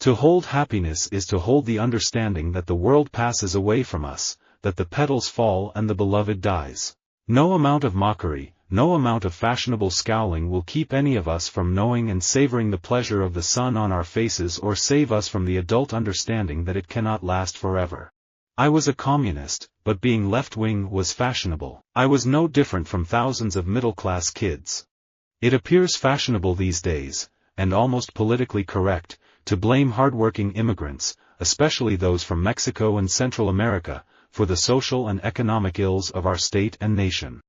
To hold happiness is to hold the understanding that the world passes away from us, that the petals fall and the beloved dies. No amount of mockery, no amount of fashionable scowling will keep any of us from knowing and savoring the pleasure of the sun on our faces or save us from the adult understanding that it cannot last forever. I was a communist, but being left-wing was fashionable. I was no different from thousands of middle-class kids. It appears fashionable these days, and almost politically correct, to blame hard-working immigrants, especially those from Mexico and Central America, for the social and economic ills of our state and nation.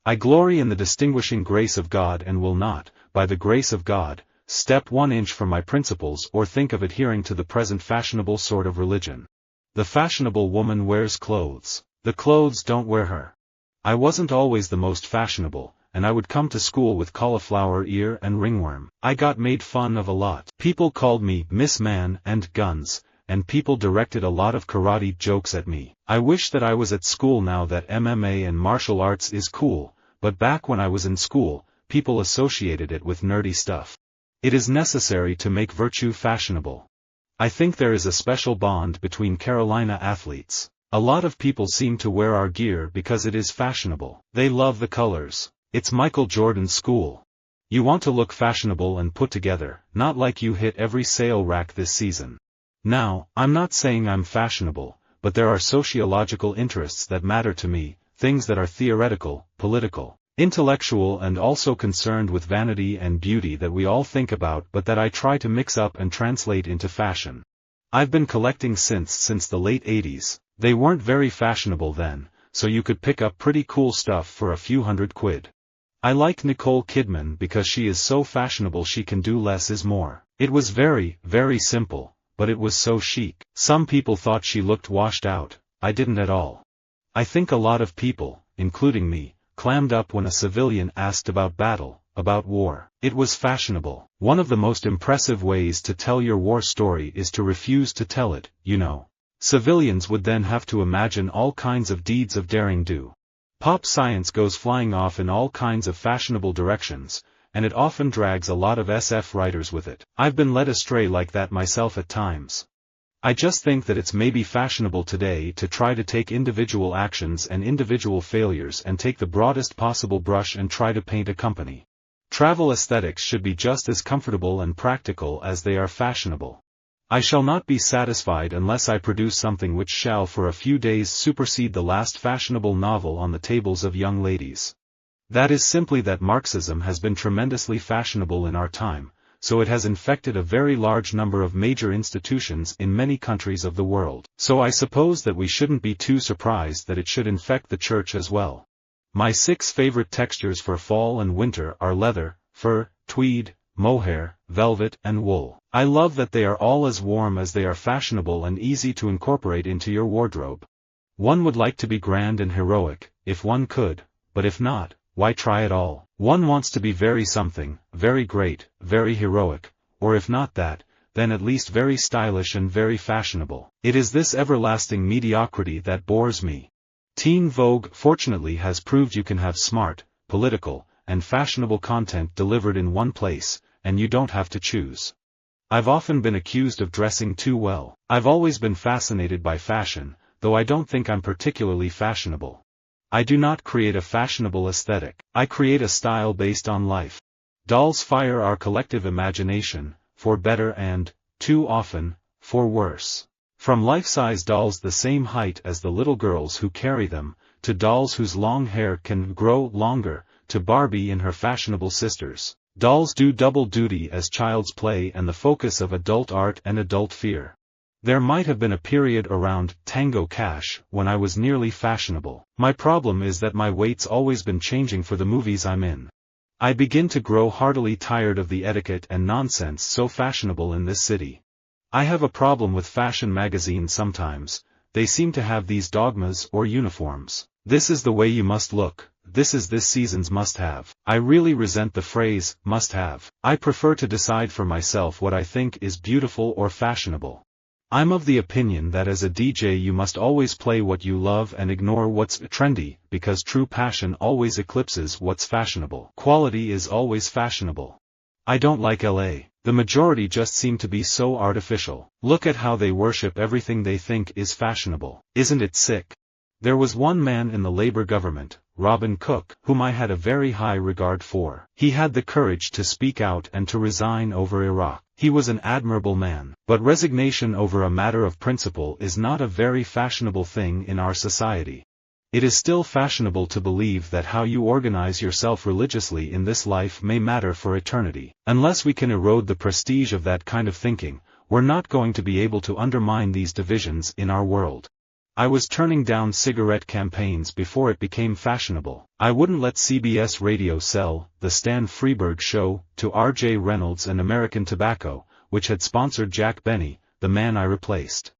I glory in the distinguishing grace of God and will not, by the grace of God, step 1 inch from my principles or think of adhering to the present fashionable sort of religion. The fashionable woman wears clothes. The clothes don't wear her. I wasn't always the most fashionable, and I would come to school with cauliflower ear and ringworm. I got made fun of a lot. People called me Miss Man and Guns, and people directed a lot of karate jokes at me. I wish that I was at school now that MMA and martial arts is cool, but back when I was in school, people associated it with nerdy stuff. It is necessary to make virtue fashionable. I think there is a special bond between Carolina athletes. A lot of people seem to wear our gear because it is fashionable. They love the colors. It's Michael Jordan's school. You want to look fashionable and put together, not like you hit every sale rack this season. Now, I'm not saying I'm fashionable, but there are sociological interests that matter to me, things that are theoretical, political, intellectual and also concerned with vanity and beauty that we all think about but that I try to mix up and translate into fashion. I've been collecting synths since the late 80s. They weren't very fashionable then, so you could pick up pretty cool stuff for a few £100. I like Nicole Kidman because she is so fashionable she can do less is more. It was very, very simple, but it was so chic. Some people thought she looked washed out. I didn't at all. I think a lot of people, including me, clammed up when a civilian asked about battle, about war. It was fashionable. One of the most impressive ways to tell your war story is to refuse to tell it, you know. Civilians would then have to imagine all kinds of deeds of daring do. Pop science goes flying off in all kinds of fashionable directions, and it often drags a lot of SF writers with it. I've been led astray like that myself at times. I just think that it's maybe fashionable today to try to take individual actions and individual failures and take the broadest possible brush and try to paint a company. Travel aesthetics should be just as comfortable and practical as they are fashionable. I shall not be satisfied unless I produce something which shall for a few days supersede the last fashionable novel on the tables of young ladies. That is simply that Marxism has been tremendously fashionable in our time, so it has infected a very large number of major institutions in many countries of the world. So I suppose that we shouldn't be too surprised that it should infect the church as well. My 6 favorite textures for fall and winter are leather, fur, tweed, mohair, velvet and wool. I love that they are all as warm as they are fashionable and easy to incorporate into your wardrobe. One would like to be grand and heroic, if one could, but if not, why try at all? One wants to be very something, very great, very heroic, or if not that, then at least very stylish and very fashionable. It is this everlasting mediocrity that bores me. Teen Vogue fortunately has proved you can have smart, political, and fashionable content delivered in one place, and you don't have to choose. I've often been accused of dressing too well. I've always been fascinated by fashion, though I don't think I'm particularly fashionable. I do not create a fashionable aesthetic. I create a style based on life. Dolls fire our collective imagination, for better and, too often, for worse. From life-size dolls the same height as the little girls who carry them, to dolls whose long hair can grow longer, to Barbie and her fashionable sisters. Dolls do double duty as child's play and the focus of adult art and adult fear. There might have been a period around Tango Cash when I was nearly fashionable. My problem is that my weight's always been changing for the movies I'm in. I begin to grow heartily tired of the etiquette and nonsense so fashionable in this city. I have a problem with fashion magazines sometimes. They seem to have these dogmas or uniforms. This is the way you must look. This is this season's must-have. I really resent the phrase, must-have. I prefer to decide for myself what I think is beautiful or fashionable. I'm of the opinion that as a DJ you must always play what you love and ignore what's trendy, because true passion always eclipses what's fashionable. Quality is always fashionable. I don't like LA. The majority just seem to be so artificial. Look at how they worship everything they think is fashionable. Isn't it sick? There was one man in the Labour government, Robin Cook, whom I had a very high regard for. He had the courage to speak out and to resign over Iraq. He was an admirable man. But resignation over a matter of principle is not a very fashionable thing in our society. It is still fashionable to believe that how you organize yourself religiously in this life may matter for eternity. Unless we can erode the prestige of that kind of thinking, we're not going to be able to undermine these divisions in our world. I was turning down cigarette campaigns before it became fashionable. I wouldn't let CBS Radio sell The Stan Freberg Show to R.J. Reynolds and American Tobacco, which had sponsored Jack Benny, the man I replaced.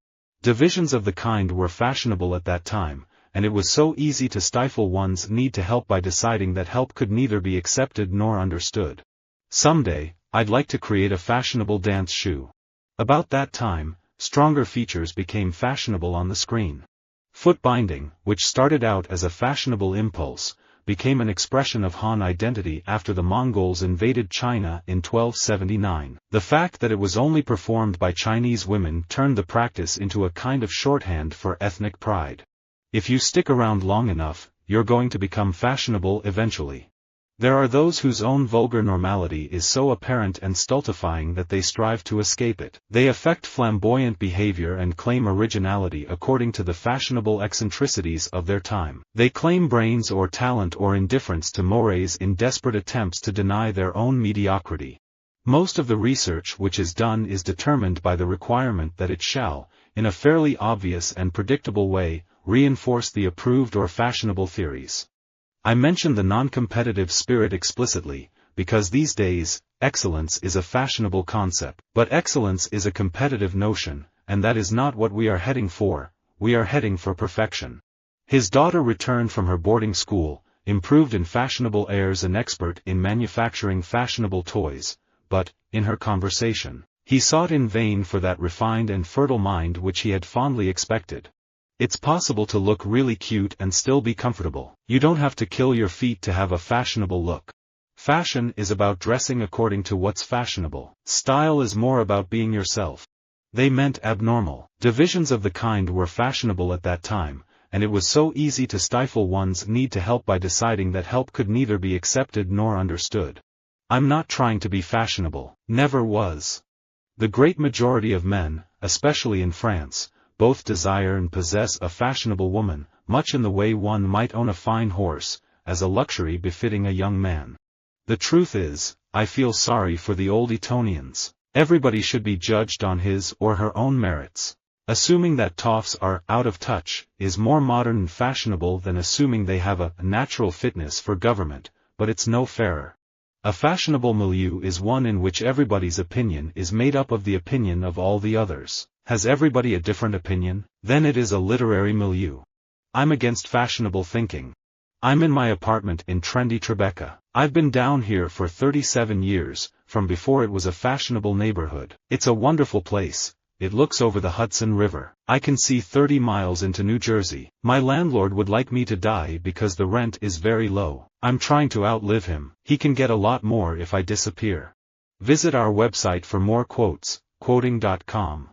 Divisions of the kind were fashionable at that time, and it was so easy to stifle one's need to help by deciding that help could neither be accepted nor understood. Someday, I'd like to create a fashionable dance shoe. About that time, stronger features became fashionable on the screen. Foot binding, which started out as a fashionable impulse, became an expression of Han identity after the Mongols invaded China in 1279. The fact that it was only performed by Chinese women turned the practice into a kind of shorthand for ethnic pride. If you stick around long enough, you're going to become fashionable eventually. There are those whose own vulgar normality is so apparent and stultifying that they strive to escape it. They affect flamboyant behavior and claim originality according to the fashionable eccentricities of their time. They claim brains or talent or indifference to mores in desperate attempts to deny their own mediocrity. Most of the research which is done is determined by the requirement that it shall, in a fairly obvious and predictable way, reinforce the approved or fashionable theories. I mention the non-competitive spirit explicitly, because these days, excellence is a fashionable concept. But excellence is a competitive notion, and that is not what we are heading for. We are heading for perfection. His daughter returned from her boarding school, improved in fashionable airs and expert in manufacturing fashionable toys, but, in her conversation, he sought in vain for that refined and fertile mind which he had fondly expected. It's possible to look really cute and still be comfortable. You don't have to kill your feet to have a fashionable look. Fashion is about dressing according to what's fashionable. Style is more about being yourself. They meant abnormal. Divisions of the kind were fashionable at that time, and it was so easy to stifle one's need to help by deciding that help could neither be accepted nor understood. I'm not trying to be fashionable. Never was. The great majority of men, especially in France, both desire and possess a fashionable woman, much in the way one might own a fine horse, as a luxury befitting a young man. The truth is, I feel sorry for the old Etonians. Everybody should be judged on his or her own merits. Assuming that toffs are out of touch is more modern and fashionable than assuming they have a natural fitness for government, but it's no fairer. A fashionable milieu is one in which everybody's opinion is made up of the opinion of all the others. Has everybody a different opinion? Then it is a literary milieu. I'm against fashionable thinking. I'm in my apartment in trendy Tribeca. I've been down here for 37 years, from before it was a fashionable neighborhood. It's a wonderful place. It looks over the Hudson River. I can see 30 miles into New Jersey. My landlord would like me to die because the rent is very low. I'm trying to outlive him. He can get a lot more if I disappear. Visit our website for more quotes, quoting.com.